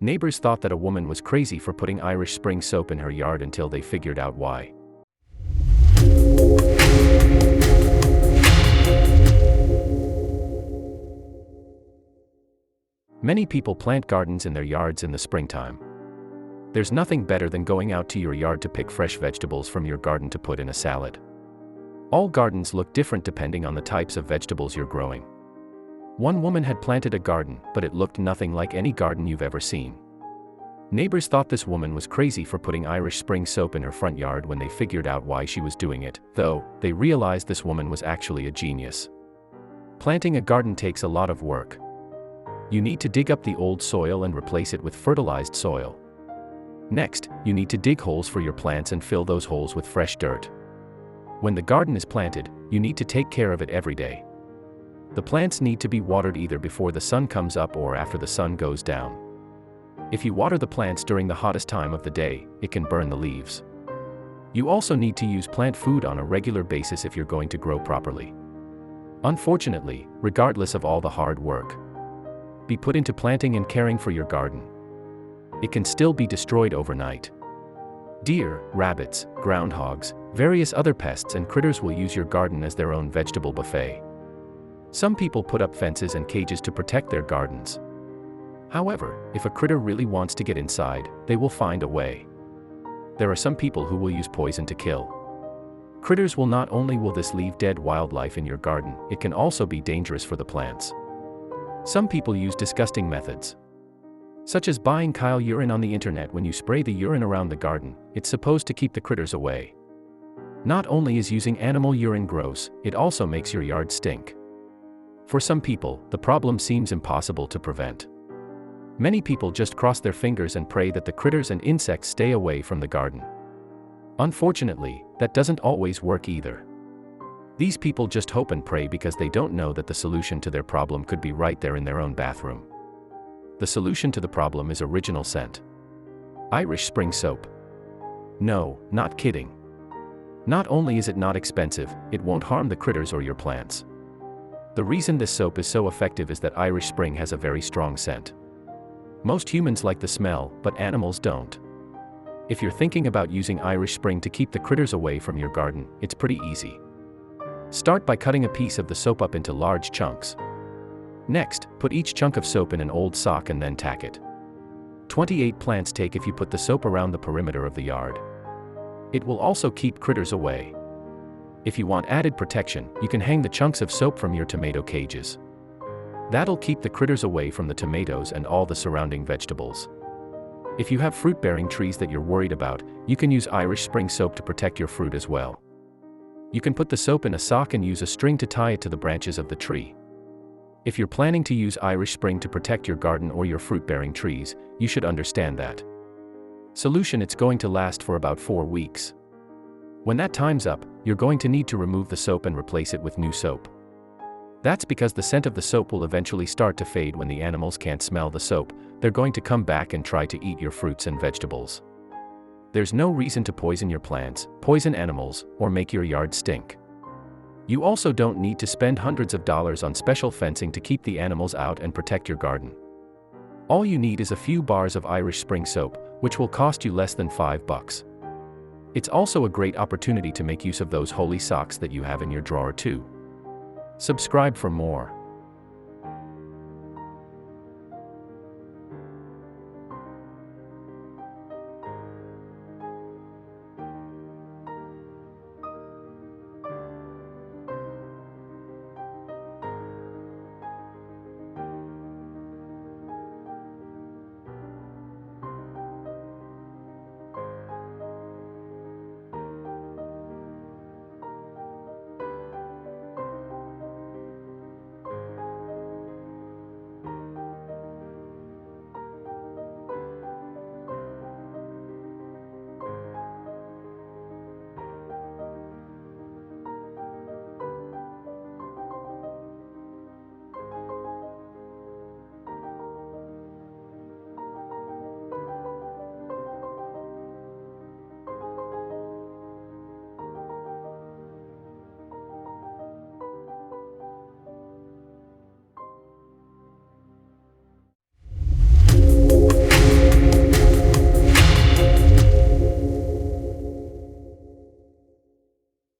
Neighbors thought that a woman was crazy for putting Irish Spring soap in her yard until they figured out why. Many people plant gardens in their yards in the springtime. There's nothing better than going out to your yard to pick fresh vegetables from your garden to put in a salad. All gardens look different depending on the types of vegetables you're growing. One woman had planted a garden, but it looked nothing like any garden you've ever seen. Neighbors thought this woman was crazy for putting Irish Spring soap in her front yard when they figured out why she was doing it, though they realized this woman was actually a genius. Planting a garden takes a lot of work. You need to dig up the old soil and replace it with fertilized soil. Next, you need to dig holes for your plants and fill those holes with fresh dirt. When the garden is planted, you need to take care of it every day. The plants need to be watered either before the sun comes up or after the sun goes down. If you water the plants during the hottest time of the day, it can burn the leaves. You also need to use plant food on a regular basis if you're going to grow properly. Unfortunately, regardless of all the hard work be put into planting and caring for your garden, it can still be destroyed overnight. Deer, rabbits, groundhogs, various other pests and critters will use your garden as their own vegetable buffet. Some people put up fences and cages to protect their gardens. However, if a critter really wants to get inside, they will find a way. There are some people who will use poison to kill critters. Not only will this leave dead wildlife in your garden, it can also be dangerous for the plants. Some people use disgusting methods, such as buying cow urine on the internet. When you spray the urine around the garden, it's supposed to keep the critters away. Not only is using animal urine gross, it also makes your yard stink. For some people, the problem seems impossible to prevent. Many people just cross their fingers and pray that the critters and insects stay away from the garden. Unfortunately, that doesn't always work either. These people just hope and pray because they don't know that the solution to their problem could be right there in their own bathroom. The solution to the problem is original scent. Irish Spring soap. No, not kidding. Not only is it not expensive, it won't harm the critters or your plants. The reason this soap is so effective is that Irish Spring has a very strong scent. Most humans like the smell, but animals don't. If you're thinking about using Irish Spring to keep the critters away from your garden, it's pretty easy. Start by cutting a piece of the soap up into large chunks. Next, put each chunk of soap in an old sock and then tack it. 28 plants take if you put the soap around the perimeter of the yard. It will also keep critters away. If you want added protection, you can hang the chunks of soap from your tomato cages. That'll keep the critters away from the tomatoes and all the surrounding vegetables. If you have fruit-bearing trees that you're worried about, you can use Irish Spring soap to protect your fruit as well. You can put the soap in a sock and use a string to tie it to the branches of the tree. If you're planning to use Irish Spring to protect your garden or your fruit-bearing trees, you should understand that solution. It's going to last for about 4 weeks. When that time's up, you're going to need to remove the soap and replace it with new soap. That's because the scent of the soap will eventually start to fade when the animals can't smell the soap. They're going to come back and try to eat your fruits and vegetables. There's no reason to poison your plants, poison animals, or make your yard stink. You also don't need to spend hundreds of dollars on special fencing to keep the animals out and protect your garden. All you need is a few bars of Irish Spring soap, which will cost you less than $5. It's also a great opportunity to make use of those holy socks that you have in your drawer too. Subscribe for more.